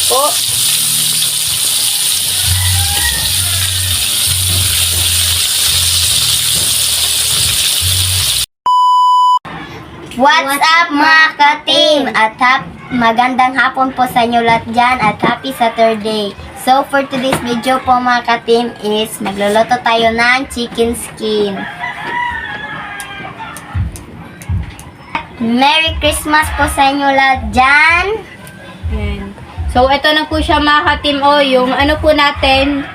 Po. What's up mga ka-team? At magandang hapon po sa inyo lahat dyan at happy Saturday. So for today's video po mga ka-team is magluluto tayo ng chicken skin. Merry Christmas po sa inyo lahat dyan. Yan. So, ito na po siya mga ka-team. O, yung ano po natin,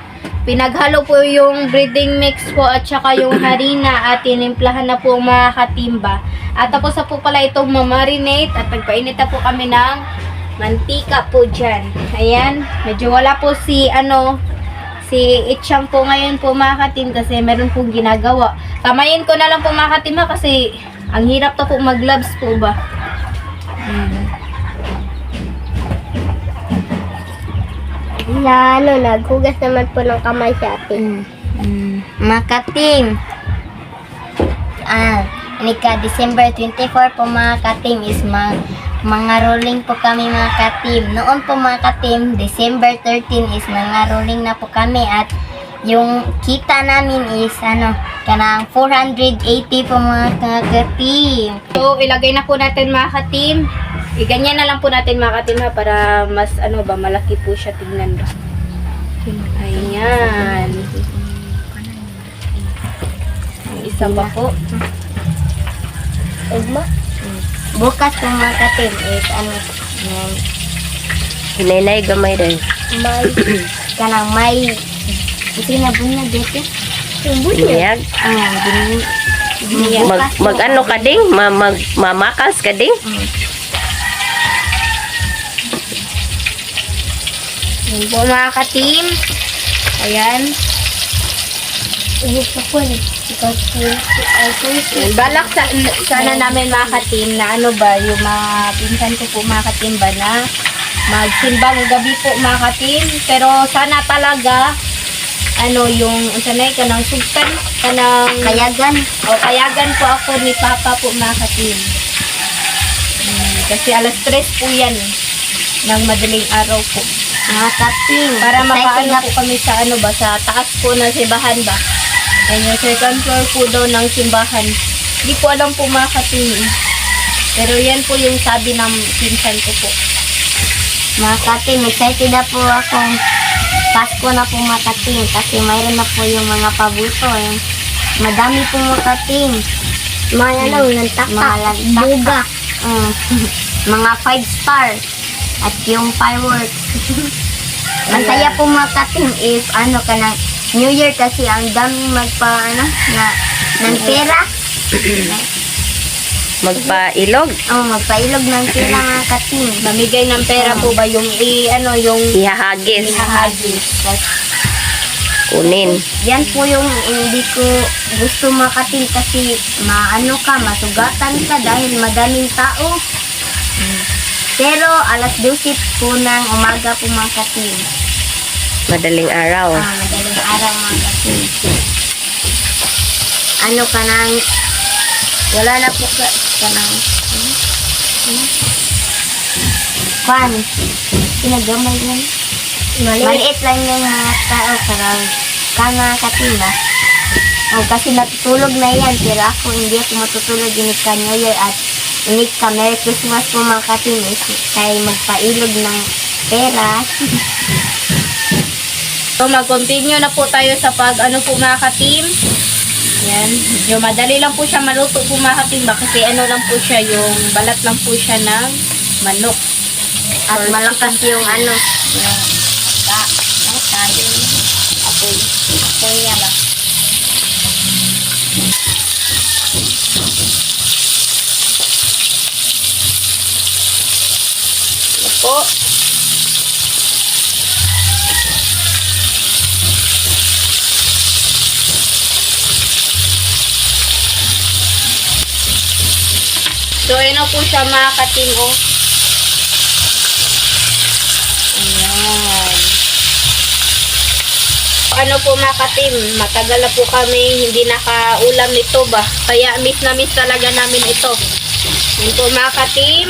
pinaghalo po yung breading mix po at saka yung harina at tinimplahan na po mga ka-timba. At tapos na po pala itong mamarinate at nagpainit na po kami ng mantika po dyan. Ayan, medyo wala po si Itchang po ngayon po mga ka-team kasi meron pong ginagawa. Kamayin ko na lang po mga ka-team kasi ang hirap na po mag-gloves po ba. Naghugas naman po ng kamay sa atin. Mga ka-team, December 24 po mga ka-team is mga rolling po kami mga ka-team. Noon po mga ka-team, December 13 is mga rolling na po kami at yung kita namin is kanang 480 po mga ka-team. So, ilagay na po natin mga ka-team. Iganyan na lang po natin mga ka-team ha, para mas malaki po siya tignan ba. Ayan. Ang isa pa po. Bukas po mga ka-team is yan. Hinay gamay din. May sinabunya dito. Biniyag. Mag-ano ka ding? Mamakas ka ding? Yan po mga ka-team. Ayan. Balak sana namin mga ka-team na yung mga pinsan ko po mga ka-team ba na magsimbang gabi po mga ka-team. Pero sana talaga yung sanay ka ng sugtan ka ng kayagan po ako ni Papa po mga ka-team. Kasi alas 3 po yan ng madaling araw po. Mga ka-team, Para makaano po kami sa sa taas po na simbahan ba. And yung second floor po daw ng simbahan. Hindi po alam po mga ka-team. Pero yan po yung sabi ng pinsan ko po. Mga ka-team, excited na po akong Pasko na po mga ka-team kasi mayroon na po yung mga pabuto. Madami po mga ka-team. Mga buga. Mga 5 star at yung fireworks. Masaya po mga ka-team if kanang New Year kasi ang daming ng pera. Magpailog. Magpailog ng pera mga ka-team. Mamigay ng pera po ba yung yung Ihahagis. ihahagis. Kunin. Yan po yung hindi ko gusto mga ka-team kasi masugatan ka dahil madaming tao. Pero alas 12 po ng umaga po mga ka-team. Madaling araw. Madaling araw mga ka-team. Wala na po pinagamay lang. Maliit lang yung mga tao mga ka-team ba? Kasi natutulog na yan pero ako hindi ako matutulog init ka New Year at init ka Merry Christmas po mga ka-team kaya magpailog ng pera. So, mag-continue na po tayo sa po mga ka-team. Yan. Yung madali lang po siya maluto po mga ka-team ba? Kasi lang po siya, yung balat lang po siya ng manok. At malakas yung apoy niya ba? Po. So, na po siya mga ka-team, Ayan. Po mga ka-team, matagal na po kami hindi nakaulam nito ba. Kaya miss na miss talaga namin ito. Yun po mga ka-team.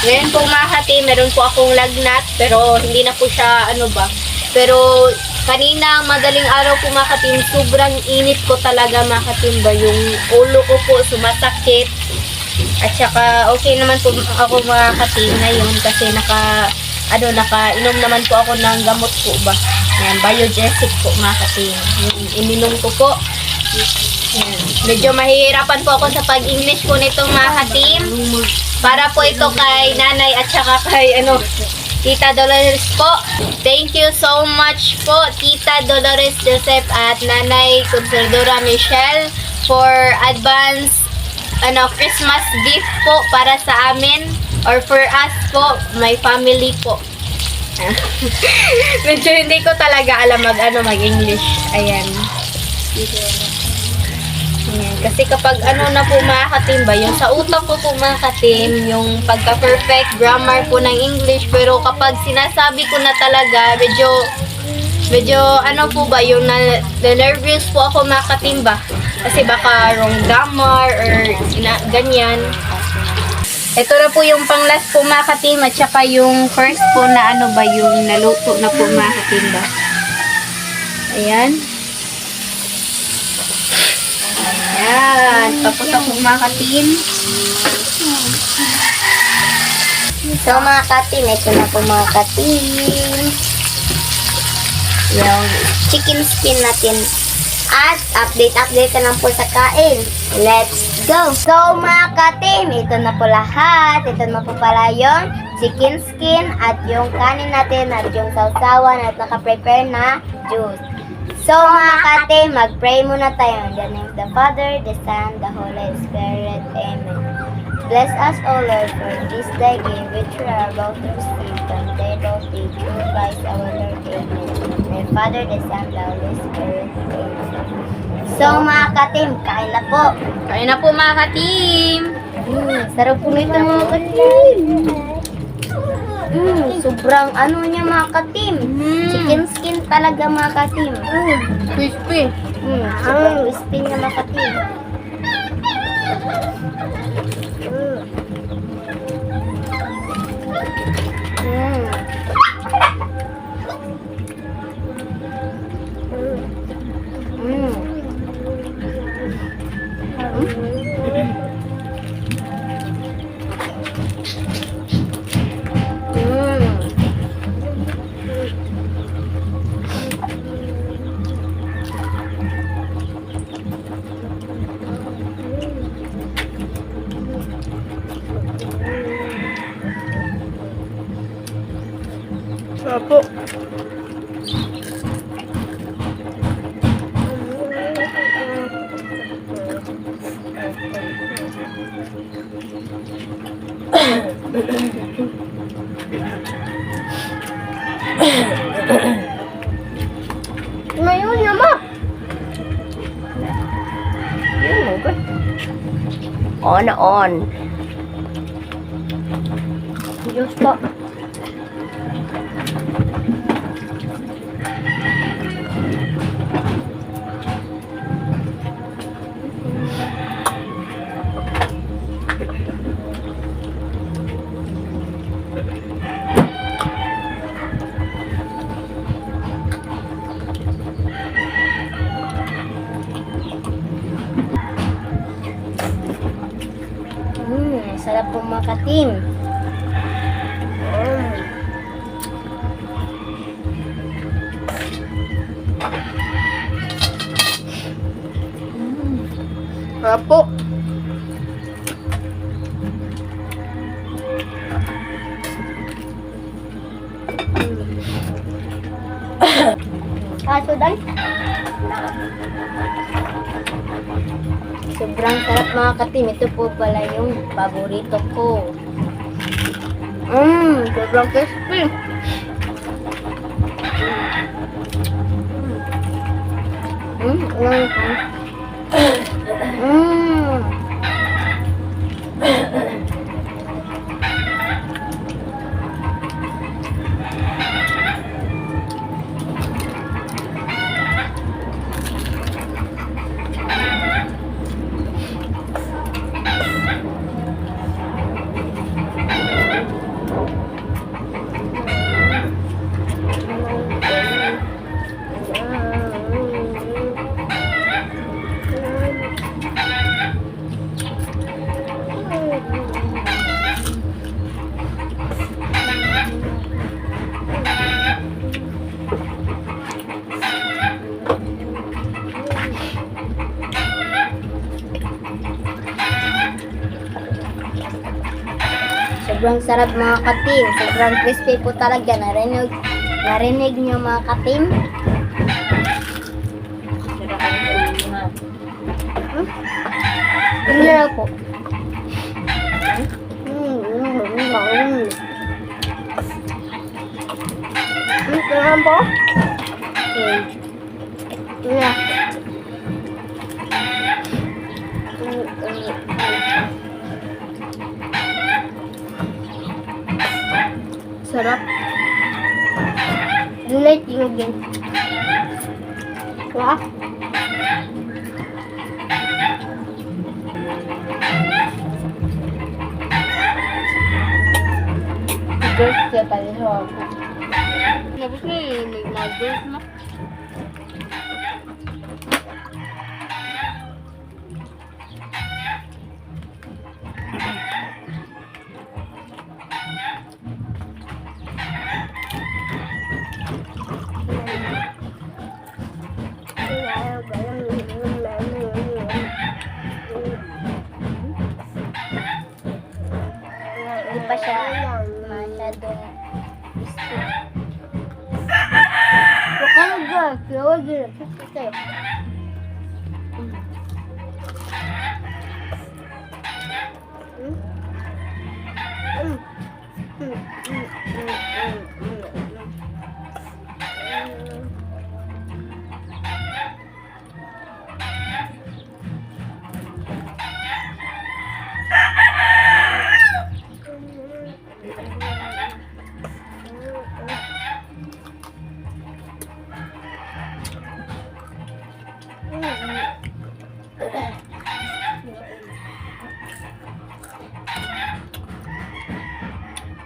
Ngayon po mga ka-team, meron po akong lagnat. Pero hindi na po siya ano ba. Pero kanina madaling araw po mga ka-team, sobrang init ko talaga mga ka-team ba. Yung ulo ko po sumasakit. At saka okay naman po ako mga ka-team ngayon kasi nakainom naman po ako ng gamot po ba. Yan, Biogesic po mga ka-team. Yung ininom ko po. Yan. Medyo mahihirapan po ako sa pag-English po nitong mga ka-team. Para po ito kay nanay at saka kay Tita Dolores po. Thank you so much po Tita Dolores Joseph at Nanay Conservadora Michelle for advance Christmas gift po para sa amin or for us po, my family po. Medyo hindi ko talaga alam mag-English. Ayan. Ayan. Kasi kapag na po mga ka-team ba, yung sa utak ko po mga ka-team, yung pagka-perfect grammar po ng English, pero kapag sinasabi ko na talaga, medyo po ba, yung na-nervous po ako mga ka-team ba, kasi baka wrong grammar or ganyan. Ito na po yung pang-last po mga ka-team, at saka yung first po na yung naluto na po mga ka-team ba. Ayan. Ayan. Tapos ako mga ka-team. So mga ka-team, ito na po mga ka-team. Yung chicken skin natin. At update ka lang po sa kain. Let's go! So mga ka-team, ito na po lahat. Ito na po pala yung chicken skin at yung kanin natin at yung sausawan at naka-prepare na juice. So mga ka-team, mag-pray muna tayo. In the name of the Father, the Son, the Holy Spirit. Amen. Bless us, O Lord, for this day gift which we are about to receive from the table of thee, through Christ our Lord. Amen. The Father, the Son, the Holy Spirit. Amen. So mga ka-team, kain na po. Kain na po mga ka-team. Sarap po nito mga ka-team. Sobrang niya mga ka-team. Chicken skin talaga mga ka-team. Crispy. Sobrang crispy niya mga ka-team. Apo. Ngayon naman. On. Diyos po. Sarap po mga ka-team. Apo. Sudan. Sobrang sarap mga ka-team. Ito po pala yung paborito ko. Sobrang crispy. Sobrang sarap mga katim. Sobrang crispy po talaga. Narinig nyo mga katim? Ano na po? Kailangan po? Yeah. Sarap. Dulay tinugin. Wah. Girls siya tayo sa ako. Nabos na yun, may mga girls na. Hindi pa siya masyadong gusto. Huwag ka na dyan. Huwag dyan. Kasi.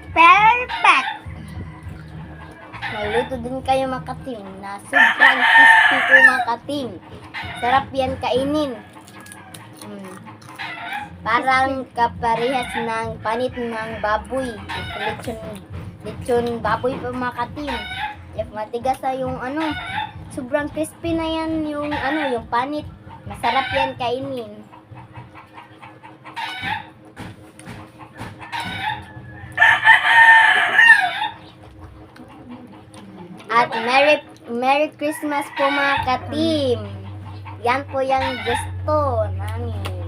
Perfect! Magluto din kayo mga katim na sobrang crispy po mga katim. Sarap yan kainin. Parang kaparehas ng panit ng baboy. Lechon baboy po mga katim. If matigas na yung sobrang crispy na yan yung yung panit. Masarap yan kainin. At Merry Christmas po mga katim. Yan po yung gusto namin.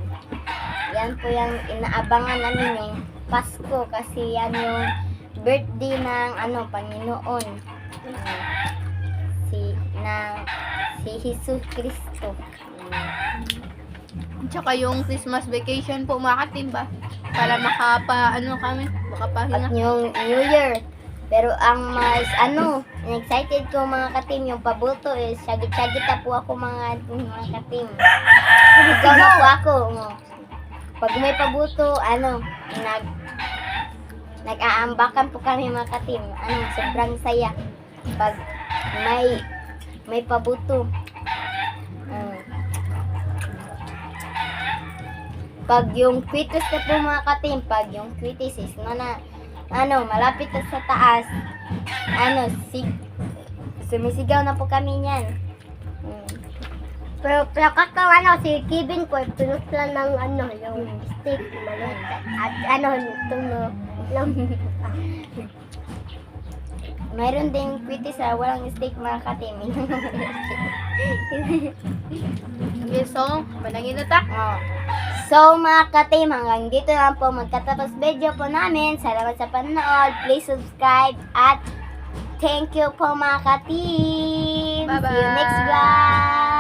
Yan po yung inaabangan namin yung Pasko kasi yan yung birthday ng Panginoon. Si Jesus Cristo. Tsaka yung Christmas vacation po mga katim ba? Para kami, makapahinga. At yung New Year. Pero ang mas excited ko mga katim, yung pabuto is sagit-sagita po ako mga katim. Ikaw na po ako. Pag may pabuto, nag-aambakan po kami mga katim. Sobrang saya. Pag may pabuto. Pag yung kwitis na po mga katim, pag yung kwitis is malapit na sa taas, sumisigaw na po kami niyan. Pero kakao si Kevin ko, pinutla ng yung steak, maliit. At mayroon ding kwitis walang steak mga katim. Okay, so, manangin na ta. So mga katim, hanggang dito lang po magtatapos video po namin. Salamat sa panonood. Please subscribe at thank you po mga katim. Bye-bye. See you next vlog.